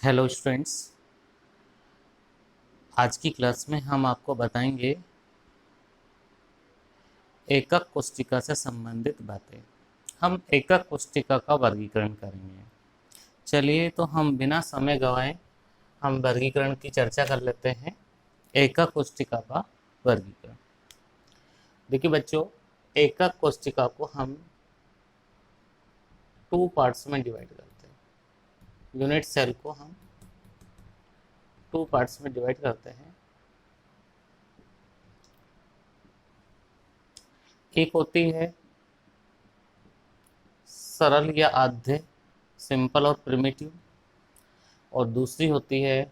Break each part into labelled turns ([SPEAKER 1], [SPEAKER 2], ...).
[SPEAKER 1] Hello students, आज की class में हम आपको बताएंगे एकक कोष्ठिका से संबंधित बातें। हम एकक कोष्ठिका का वर्गीकरण करेंगे। चलिए तो हम बिना समय गवाए हम वर्गीकरण की चर्चा कर लेते हैं। एकक कोष्ठिका का वर्गीकरण। देखिए बच्चों, एकक कोष्ठिका को हम टू पार्ट्स में डिवाइड करते हैं। यूनिट सेल को हम टू पार्ट्स में डिवाइड करते हैं। एक होती है सरल या आद्य, सिंपल और प्रिमिटिव, और दूसरी होती है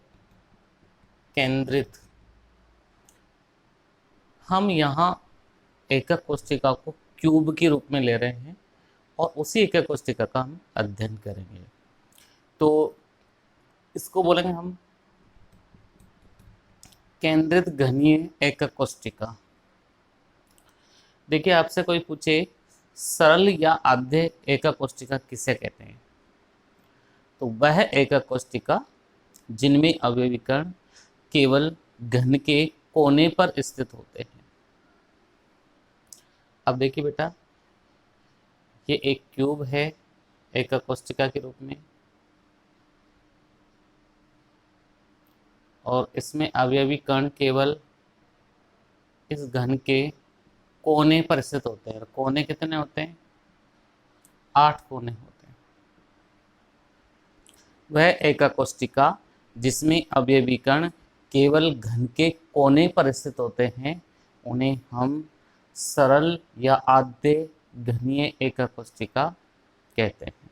[SPEAKER 1] केंद्रित। हम यहाँ एकक कोष्ठिका को क्यूब के रूप में ले रहे हैं और उसी एकक कोष्ठिका का हम अध्ययन करेंगे। तो इसको बोलेंगे हम केंद्रित घनीय एकक कोष्ठिका। देखिए, आपसे कोई पूछे सरल या आद्य एकक कोष्ठिका किसे कहते हैं, तो वह एकक कोष्ठिका जिनमें अवयवीकरण केवल घन के कोने पर स्थित होते हैं। अब देखिए बेटा, ये एक क्यूब है एकक कोष्ठिका के रूप में, और इसमें अवयवी कण केवल इस घन के कोने पर स्थित होते हैं। कोने कितने होते हैं? 8 कोने होते हैं। वह एकक कोष्ठिका जिसमें अवयवी कण केवल घन के कोने पर स्थित होते हैं उन्हें हम सरल या आद्य घनीय एकक कोष्ठिका कहते हैं।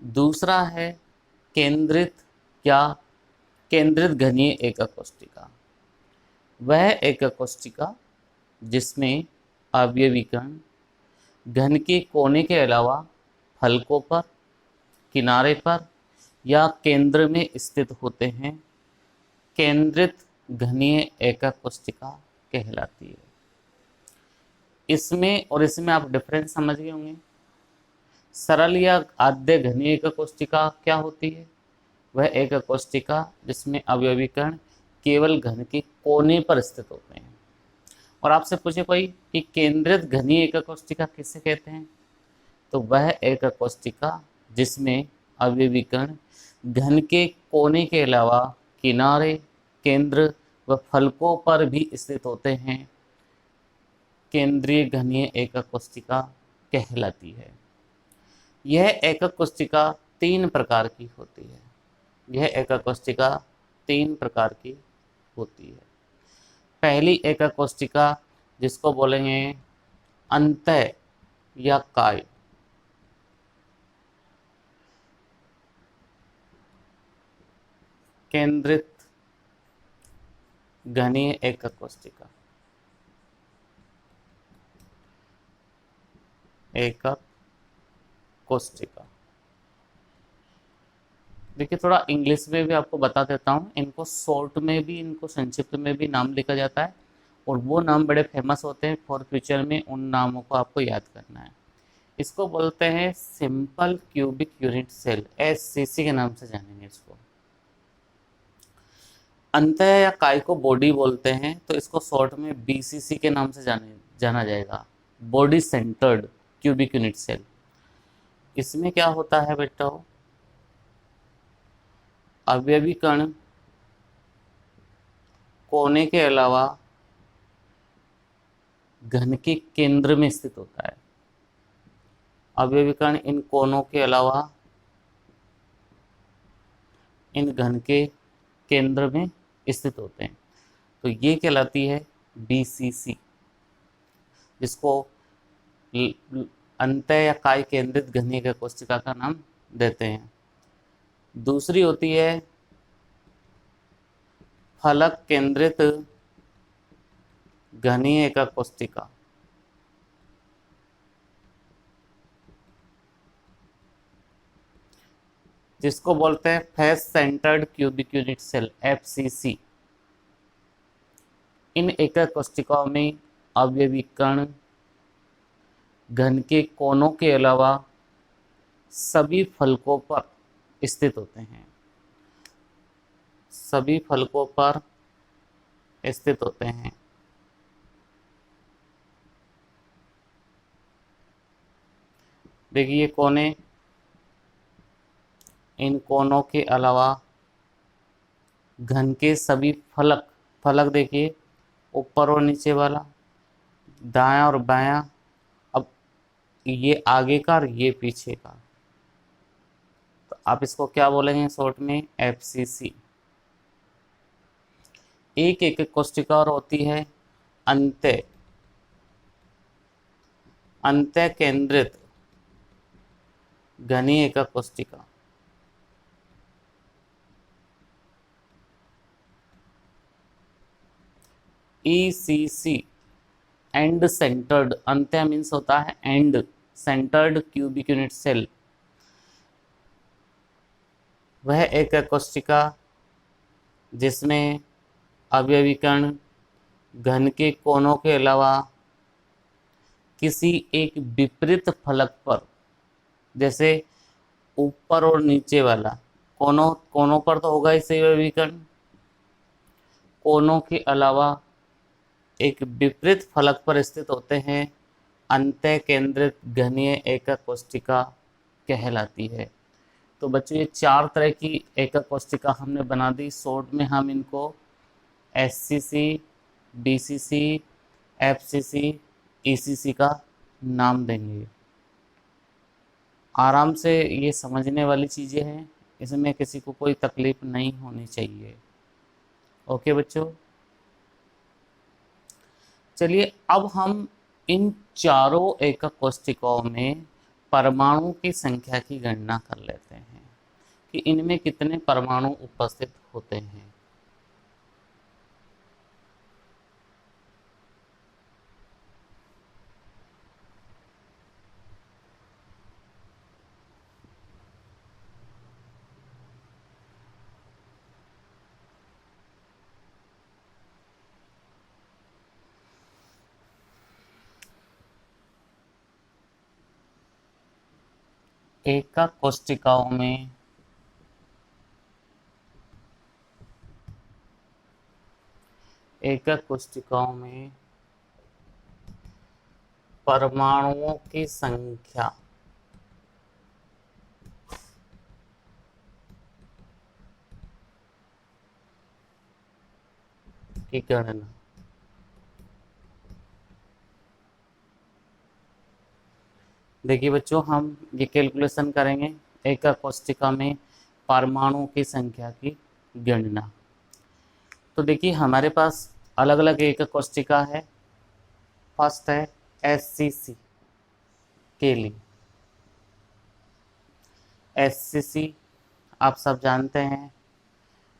[SPEAKER 1] दूसरा है केंद्रित या केंद्रित घनीय एकक कोष्ठिका। वह एकक कोष्ठिका जिसमें अवयवी कण घन के कोने के अलावा फलकों पर, किनारे पर या केंद्र में स्थित होते हैं, केंद्रित घनीय एकक कोष्ठिका कहलाती है। इसमें और इसमें आप डिफरेंस समझ गए होंगे। सरल या आद्य घनीय एकक कोष्ठिका क्या होती है? वह एकक कोष्ठिका जिसमें अवयवी कण केवल घन के कोने पर स्थित होते हैं। और आपसे पूछे कोई कि केंद्रित घनीय एकक कोष्ठिका किसे कहते हैं, तो वह एकक कोष्ठिका जिसमें अवयवी कण घन के कोने के अलावा किनारे, केंद्र व फलकों पर भी स्थित होते हैं, केंद्रीय घनीय एकक कोष्ठिका कहलाती है। यह एकक कोष्ठिका 3 प्रकार की होती है। यह एकक कोष्ठिका 3 प्रकार की होती है। पहली एकक कोष्ठिका जिसको बोलेंगे अंतः या काय। केंद्रित घनीय एकक कोष्ठिका। एकक कोष्ठिका। देखिए, थोड़ा इंग्लिश में भी आपको बता देता हूँ। इनको शॉर्ट में भी, इनको संक्षिप्त में भी नाम लिखा जाता है, और वो नाम बड़े फेमस होते हैं। फॉर फ्यूचर में उन नामों को आपको याद करना है। इसको बोलते हैं simple cubic unit cell, SCC के नाम से जानेंगे इसको। अंतः या काय को बॉडी बोलते हैं, तो इसको शॉर्ट में बीसीसी के नाम से जाना जाएगा, body centred cubic unit cell. इसमें क्या होता है बेटा, अवयवी कण कोने के अलावा घन के केंद्र में स्थित होता है। अवयवी कण इन कोनों के अलावा इन घन के केंद्र में स्थित होते हैं, तो ये कहलाती है बीसीसी, जिसको अंतः या काय केंद्रित घनीय एकक कोष्ठिका का नाम देते हैं। दूसरी होती है फलक केंद्रित घनीय एकक कोष्ठिका। जिसको बोलते हैं face centered cubic unit cell, FCC. इन एकक कोष्ठिकाओं में अवयवी कण घन के कोनों के अलावा सभी फलकों पर स्थित होते हैं, सभी फलकों पर स्थित होते हैं। देखिए कोने, इन कोनों के अलावा घन के सभी फलक, फलक देखिए ऊपर और नीचे वाला, दायां और बायां, अब ये आगे का और ये पीछे का, तो आप इसको क्या बोलेंगे शॉर्ट में, एफसीसी। एक एक कोशिका और होती है अंत्य, अंत्य केंद्रित घनीय एकक कोशिका। ECC एंड सेंटर्ड, अंत्य मीन्स होता है end, centred cubic unit cell, वह एक कोशिका जिसमें अवयवी कण घन के कोनों के अलावा किसी एक विपरीत फलक पर, जैसे ऊपर और नीचे वाला, कोनों कोनों पर तो होगा इसे अवयवी कण, कोनों के अलावा एक विपरीत फलक पर स्थित होते हैं, अंतः केंद्रित घनीय एकक कोशिका कहलाती है। तो बच्चों ये चार तरह की एकक कोशिका हमने बना दी, शॉर्ट में हम इनको SCC, DCC, FCC, ECC का नाम देंगे। आराम से ये समझने वाली चीज़ें हैं, इसमें किसी को कोई तकलीफ नहीं होनी चाहिए। ओके बच्चों, चलिए अब हम इन चारों एकक कोशिकाओं में परमाणु की संख्या की गणना कर लेते हैं कि इनमें कितने परमाणु उपस्थित होते हैं। एकक कोशिकाओं में एकक कोशिकाओं में परमाणुओं की संख्या की गणना, देखिए बच्चों हम ये कैलकुलेशन करेंगे एकक कोशिका में परमाणुओं की संख्या की गणना। तो देखिए हमारे पास अलग अलग एकक कोशिका है। फर्स्ट है SCC के लिए, SCC आप सब जानते हैं,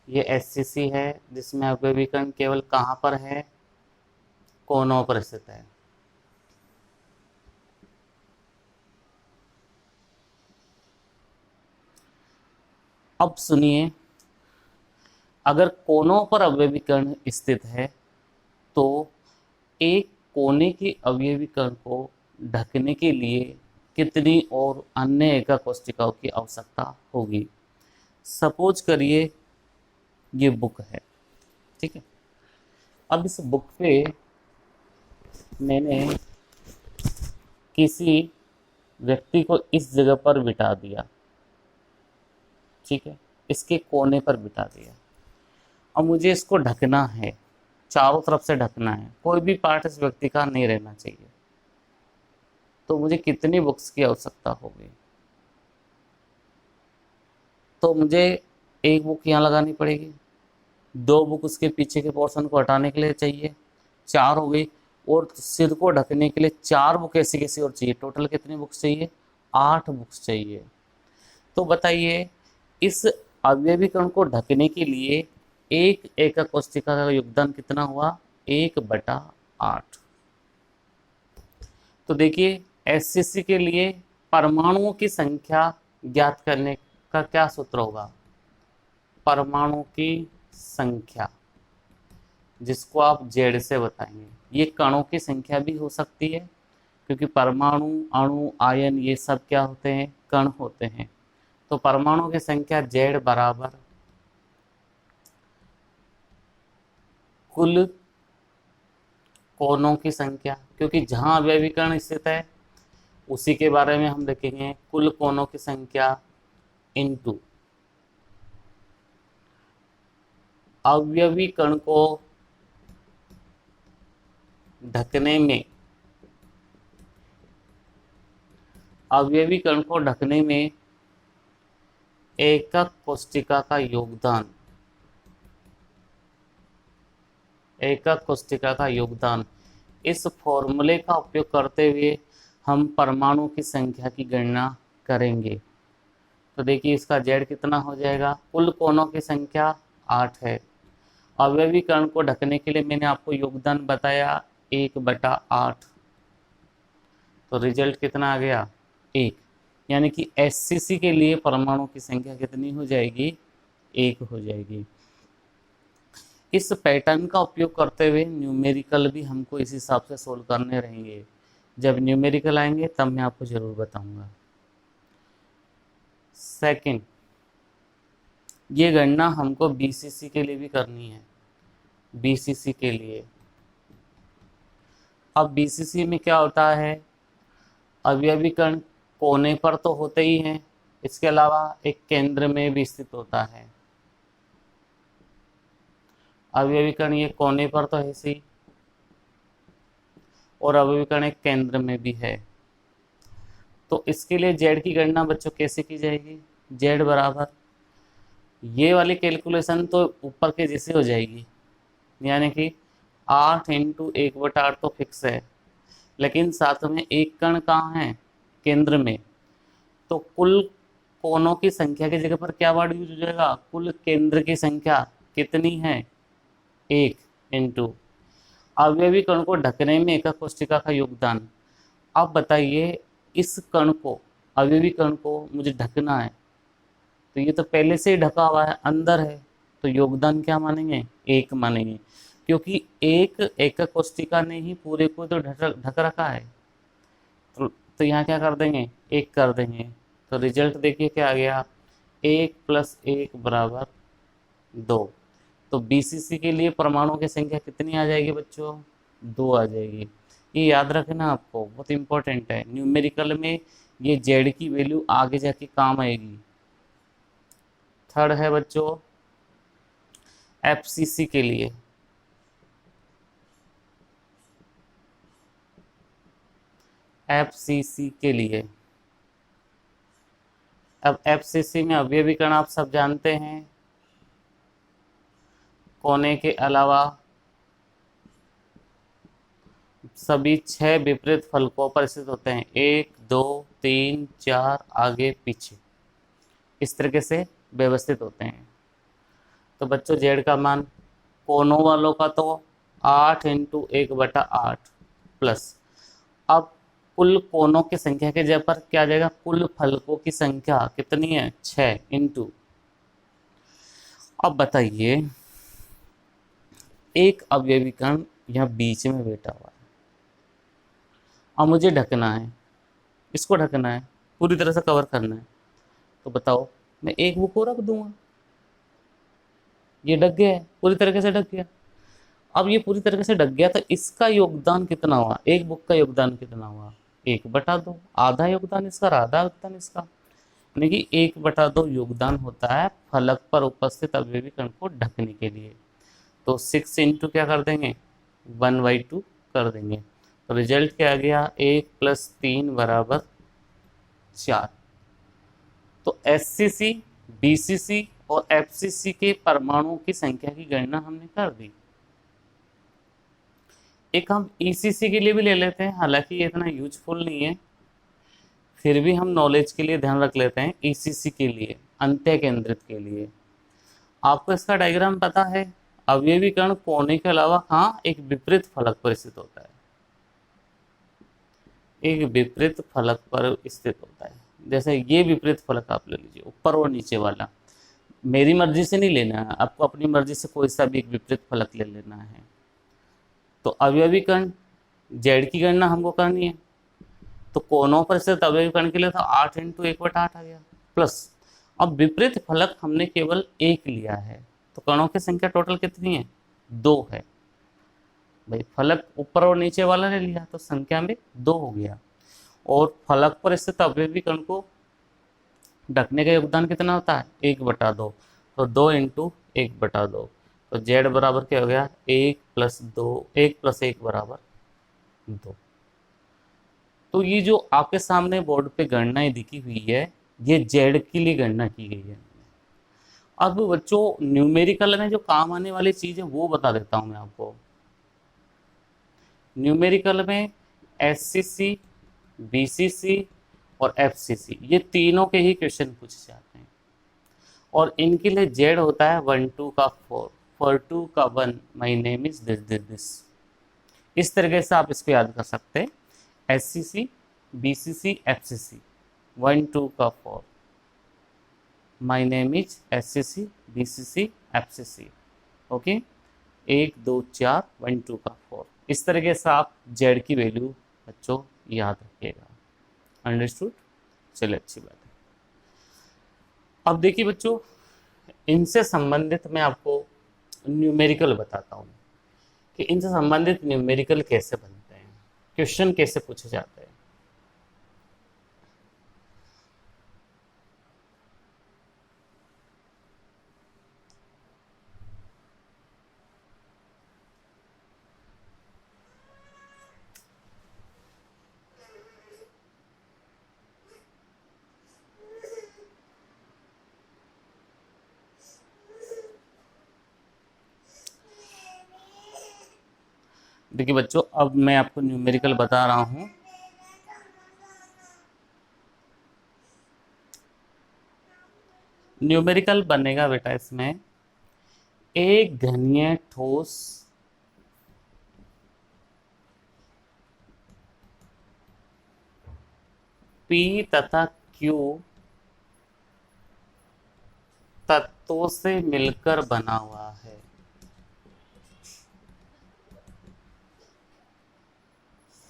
[SPEAKER 1] ये SCC है जिसमें अवयवी कण केवल कहाँ पर है, कोनों पर स्थित है। अब सुनिए, अगर कोनों पर अवयवी कण स्थित है तो एक कोने के अवयवी कण को ढकने के लिए कितनी और अन्य एकक कोशिकाओं की आवश्यकता होगी। सपोज करिए ये बुक है, ठीक है। अब इस बुक पे मैंने किसी व्यक्ति को इस जगह पर बिठा दिया, ठीक है, इसके कोने पर बिठा दिया। अब मुझे इसको ढकना है, चारों तरफ से ढकना है, कोई भी पार्ट इस व्यक्ति का नहीं रहना चाहिए। तो मुझे कितनी बुक्स की आवश्यकता होगी, तो मुझे एक बुक यहाँ लगानी पड़ेगी, दो बुक उसके पीछे के पोर्शन को हटाने के लिए चाहिए, चार हो गई, और सिर को ढकने के लिए चार बुक ऐसी कैसी और चाहिए। टोटल कितनी बुक्स चाहिए, 8 बुक्स चाहिए। तो बताइए इस अवयवी कण को ढकने के लिए एक एकक कोशिका का योगदान कितना हुआ, 1/8। तो देखिए SCC के लिए परमाणुओं की संख्या ज्ञात करने का क्या सूत्र होगा, परमाणु की संख्या, जिसको आप Z से बताएंगे। ये कणों की संख्या भी हो सकती है, क्योंकि परमाणु, अणु, आयन ये सब क्या होते हैं? कण होते हैं। तो परमाणु की संख्या Z बराबर कुल कोनों की संख्या, क्योंकि जहां अवयवी कण स्थित है उसी के बारे में हम देखेंगे। कुल कोनों की संख्या इंटू अवयवी कण को ढकने में, अवयवी कण को ढकने में एकक कोशिका का योगदान, एकक कोशिका का योगदान। इस फॉर्मूले का उपयोग करते हुए हम परमाणु की संख्या की गणना करेंगे। तो देखिए इसका Z कितना हो जाएगा? कुल कोनों की संख्या 8 है। अवयवी कण को ढकने के लिए मैंने आपको योगदान बताया 1/8। तो रिजल्ट कितना आ गया? 1। यानी कि SCC के लिए परमाणु की संख्या कितनी हो जाएगी? 1 हो जाएगी। इस पैटर्न का उपयोग करते हुए न्यूमेरिकल भी हमको इस हिसाब से सोल्व करने रहेंगे। जब न्यूमेरिकल आएंगे तब मैं आपको जरूर बताऊंगा। सेकंड, ये गणना हमको BCC के लिए भी करनी है। BCC के लिए, अब BCC में क्या होता है? अवयवी कण कोने पर तो होते ही हैं, इसके अलावा एक केंद्र में भी स्थित होता है। अवयवी कण ये कोने पर तो है सी, और अवयवी कण एक केंद्र में भी है। तो इसके लिए Z की गणना बच्चों कैसे की जाएगी? Z बराबर, ये वाली कैलकुलेशन तो ऊपर के जैसे हो जाएगी, यानी कि 8 × 1/8 तो फिक्स है, लेकिन साथ में एक कण कहाँ है? केंद्र में। तो कुल कोनों की संख्या की जगह पर क्या वर्ड यूज हो जाएगा? कुल केंद्र की संख्या कितनी है? 1 × अवयवी कण को ढकने में एकक कोशिका का योगदान। अब बताइए इस कण को, अवयवी कण को मुझे ढकना है, तो ये तो पहले से ही ढका हुआ है, अंदर है, तो योगदान क्या मानेंगे? 1 मानेंगे, क्योंकि एक एकक कोशिका ने ही पूरे को तो ढक रखा है। तो यहाँ क्या कर देंगे? 1 कर देंगे। तो रिजल्ट देखिए क्या आ गया? 1 + 1 = 2। तो BCC के लिए परमाणु की संख्या कितनी आ जाएगी बच्चों? 2 आ जाएगी। ये याद रखना आपको, बहुत इंपॉर्टेंट है। न्यूमेरिकल में ये Z की वैल्यू आगे जाके काम आएगी। थर्ड है बच्चों FCC के लिए। FCC के लिए, अब FCC में अवयवी कण आप सब जानते हैं, कोने के अलावा सभी 6 विपरीत फलकों पर स्थित होते हैं। 1 2 3 4 आगे पीछे, इस तरीके से व्यवस्थित होते हैं। तो बच्चों Z का मान कोनों वालों का तो 8 × 1/8 प्लस, अब कुल कोनों की संख्या के जगह पर क्या आ जाएगा? कुल फलकों की संख्या कितनी है? 6 × अब बताइए एक अवयवी कण यहाँ बीच में बैठा हुआ है, अब मुझे ढकना है, इसको ढकना है, पूरी तरह से कवर करना है। तो बताओ मैं एक बुक को रख दूंगा, ये ढक गया है, पूरी तरीके से ढक गया। अब ये पूरी तरीके से ढक गया तो इसका योगदान कितना हुआ? एक बुक का योगदान कितना हुआ? 1/2। आधा योगदान इसका, आधा योगदान इसका, यानी कि 1/2 योगदान होता है फलक पर उपस्थित अवयवी कण को ढकने के लिए। तो 6 × क्या कर देंगे? 1/2 कर देंगे। तो रिजल्ट क्या आ गया? 1 + 3 = 4। तो SCC, BCC और FCC के परमाणुओं की संख्या की गणना हमने कर दी। एक हम ECC के लिए भी ले लेते हैं, हालांकि ये इतना यूजफुल नहीं है, फिर भी हम नॉलेज के लिए ध्यान रख लेते हैं। ECC के लिए, अंत्य केंद्रित के लिए, आपको इसका डायग्राम पता है। अवयवी कण कोने के अलावा हाँ एक विपरीत फलक पर स्थित होता है, एक विपरीत फलक पर स्थित होता है। जैसे ये विपरीत फलक आप ले लीजिए, ऊपर और नीचे वाला, मेरी मर्जी से नहीं लेना है आपको, अपनी मर्जी से कोई सा भी एक विपरीत फलक ले लेना है। तो अवयवी कण Z की गणना हमको करनी है, तो कोनों पर स्थित अवयवी कण के लिए तो 8 × 1/8 आ गया प्लस। अब विपरीत फलक हमने केवल एक लिया है, तो कणों की संख्या टोटल कितनी है? 2 है। भाई फलक ऊपर और नीचे वाला ने लिया तो संख्या में 2 हो गया। और फलक पर स्थित अवयवी कण को ढकने का योगदान कितना होता है? 1/2। तो 2 × 1/2, तो जेड बराबर क्या हो गया? 1 + 2, 1 + 1 बराबर 2। तो ये जो आपके सामने बोर्ड पे गणनाएं दिखी हुई है, ये जेड के लिए गणना की गई है। अब बच्चों न्यूमेरिकल में जो काम आने वाली चीज है वो बता देता हूं मैं आपको। न्यूमेरिकल में एससीसी, बीसीसी और एफसीसी ये तीनों के ही क्वेश्चन पूछे जाते हैं। और इनके लिए जेड होता है 1 2 का 4, for 2 का 1, my name is this this this. इस तरीके से आप इसको याद कर सकते हैं। एससीसी, बीसीसी, एफसीसी, 1 2 का 4, my name is SCC, BCC, FCC. Okay, 1 2 4, 1 2 का 4। इस तरीके से आप जेड की वैल्यू बच्चों याद रखिएगा। अंडरस्टूड? चलिए अच्छी बात है। अब देखिए बच्चों, इनसे संबंधित मैं आपको न्यूमेरिकल बताता हूँ कि इनसे संबंधित न्यूमेरिकल कैसे बनते हैं, क्वेश्चन कैसे पूछे जाते हैं। देखिए बच्चों, अब मैं आपको न्यूमेरिकल बता रहा हूं। न्यूमेरिकल बनेगा बेटा इसमें एक घनीय ठोस P तथा Q तत्वों से मिलकर बना हुआ है।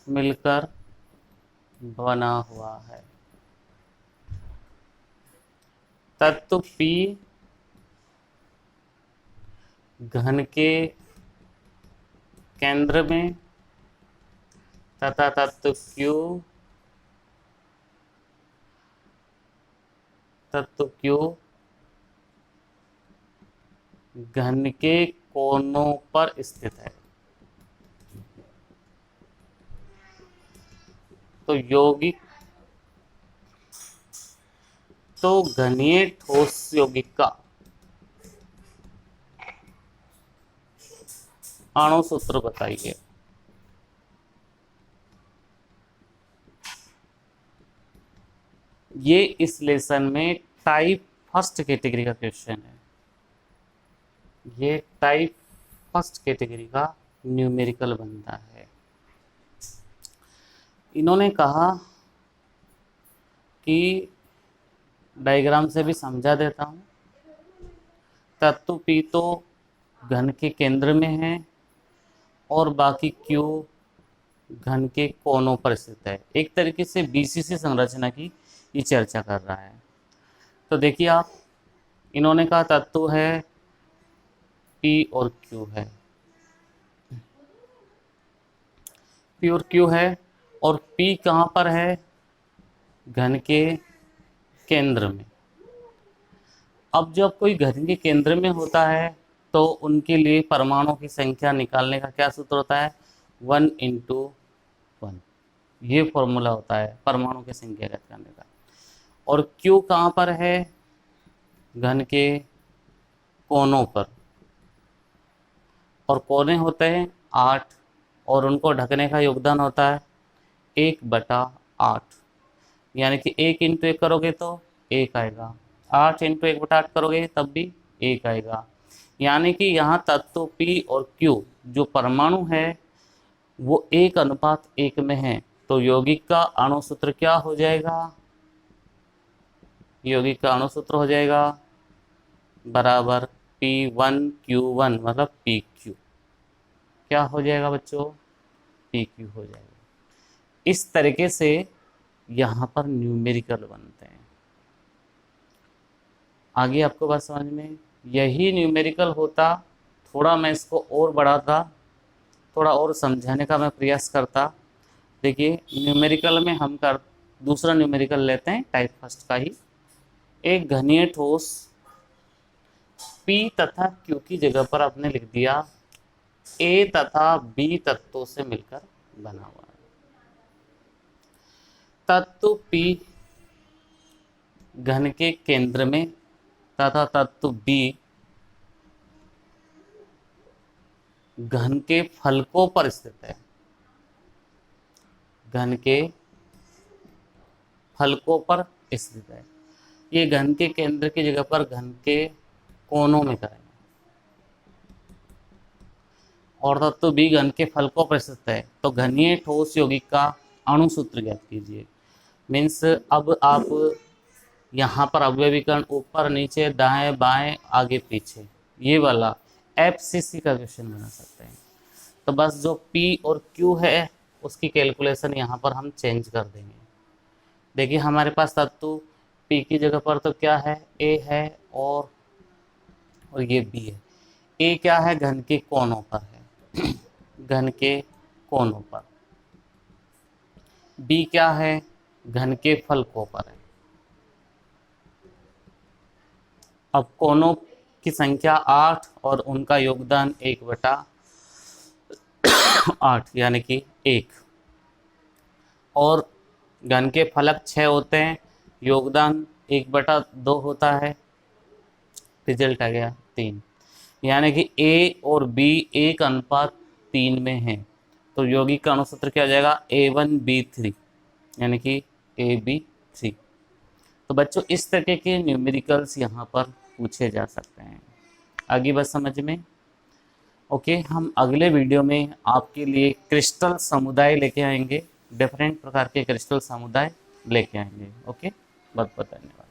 [SPEAKER 1] मिलकर बना हुआ है। तत्व P घन के केंद्र में तथा तत्व Q घन के कोनों पर स्थित है। तो यौगिक, तो घनीय ठोस यौगिक का अणु सूत्र बताइए। ये इस लेसन में टाइप फर्स्ट कैटेगरी का क्वेश्चन है। ये टाइप फर्स्ट कैटेगरी का न्यूमेरिकल बनता है। इन्होंने कहा कि डायग्राम से भी समझा देता हूं। तत्व P तो घन के केंद्र में है और बाकी Q घन के कोनों पर स्थित है। एक तरीके से बीसीसी संरचना की ये चर्चा कर रहा है। तो देखिए आप, इन्होंने कहा तत्व है P और Q है, P और Q है, और P कहाँ पर है? घन के केंद्र में। अब जब कोई घन के केंद्र में होता है तो उनके लिए परमाणुओं की संख्या निकालने का क्या सूत्र होता है? 1 × 1। ये फॉर्मूला होता है परमाणु की संख्या ज्ञात करने का। और Q कहाँ पर है? घन के कोनों पर, और कोने होते हैं 8, और उनको ढकने का योगदान होता है 1/8। यानी कि 1 × 1 करोगे तो 1 आएगा, 8 × 1/8 करोगे तब भी 1 आएगा। यानी कि यहाँ तत्व P और Q जो परमाणु है वो 1:1 में है। तो यौगिक का अणु सूत्र क्या हो जाएगा? यौगिक का अणु सूत्र हो जाएगा बराबर P1Q1, मतलब PQ। क्या हो जाएगा बच्चों? PQ हो जाएगा। इस तरीके से यहाँ पर न्यूमेरिकल बनते हैं। आगे आपको बात समझ में, यही न्यूमेरिकल होता, थोड़ा मैं इसको और बढ़ाता, थोड़ा और समझाने का मैं प्रयास करता। देखिए न्यूमेरिकल में हम कर दूसरा न्यूमेरिकल लेते हैं टाइप फर्स्ट का ही। एक घनीय ठोस P तथा Q की जगह पर आपने लिख दिया A तथा B तत्वों से मिलकर बना हुआ है। तत्व P घन के केंद्र में तथा तत्व B घन के फलकों पर स्थित है। घन के फलकों पर स्थित है। ये घन के केंद्र की जगह पर घन के कोनों में करेंगे। और तत्व B घन के फलकों पर स्थित है, तो घनीय ठोस यौगिक का अणु सूत्र ज्ञात कीजिए। मीन्स अब आप यहाँ पर अवयवीकरण ऊपर नीचे दाएं बाएं आगे पीछे ये वाला FCC का क्वेश्चन बना सकते हैं। तो बस जो P और Q है उसकी कैलकुलेशन यहाँ पर हम चेंज कर देंगे। देखिए हमारे पास तत्व P की जगह पर तो क्या है, A है और ये B है। A क्या है, घन के कोनों पर है घन के कोनों पर। B क्या है, घन के फलकों पर है। अब कोनों की संख्या 8 और उनका योगदान 1/8 यानी कि 1, और घन के फलक 6 होते हैं, योगदान 1/2 होता है, रिजल्ट आ गया 3। यानी कि A और B 1:3 में है, तो यौगिक का अणुसूत्र क्या हो जाएगा, A1B3 यानी कि AB3। तो बच्चों इस तरह के न्यूमेरिकल्स यहाँ पर पूछे जा सकते हैं। आगे बस समझ में। ओके, हम अगले वीडियो में आपके लिए क्रिस्टल समुदाय लेके आएंगे, डिफरेंट प्रकार के क्रिस्टल समुदाय लेके आएंगे। ओके, बहुत बहुत धन्यवाद।